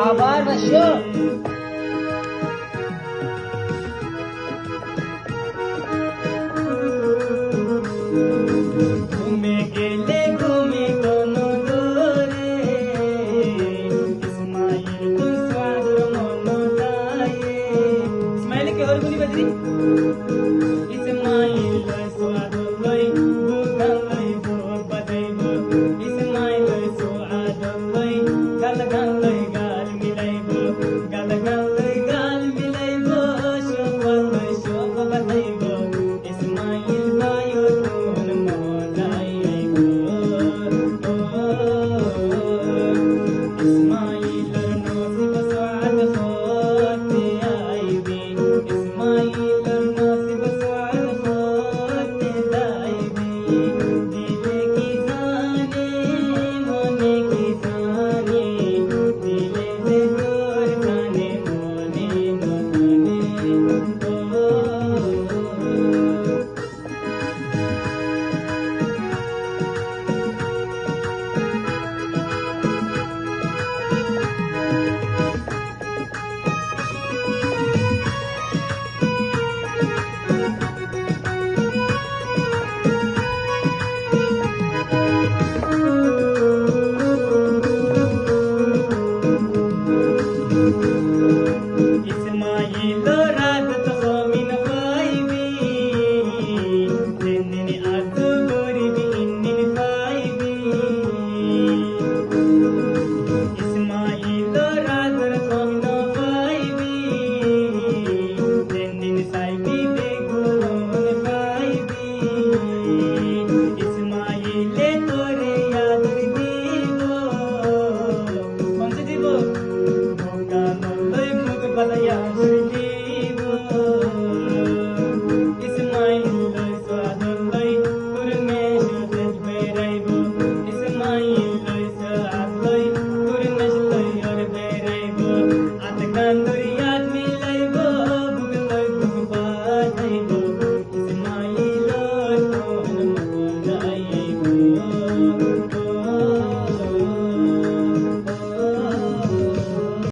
আবার বসো। ঘুমে গেলে ঘুমে কোনো দোরে ইসমাইল তো স্বাদ মন গায়ে ইসমাইল কে और गुनी बजरी इस्माइल स्वाद लई गुगल लई बो बदई बो इस्माइल स्वाद लई गल गल लई गाल मिलाई बो गल गल लई गाल मिलाई बो शोक बदई बो इस्माइल बायो तोन मोलाई बो इस्माइल नसीब स्वाद होते आईबी इस्माइल नसीब स्वाद होते दाईबी दिले की जाने मने की जाने दिले से दूर जाने मने इस्माइल रात तो मिन पाईबी जिन्नी आज गोरी भी इन्नी पाईबी इस्माइल रात तो मिन पाईबी जिन्नी साईबी बेगुन पाईबी इस्माइल तोरे याद दीबो कौन से दीबो मुगा नलई मुग बलया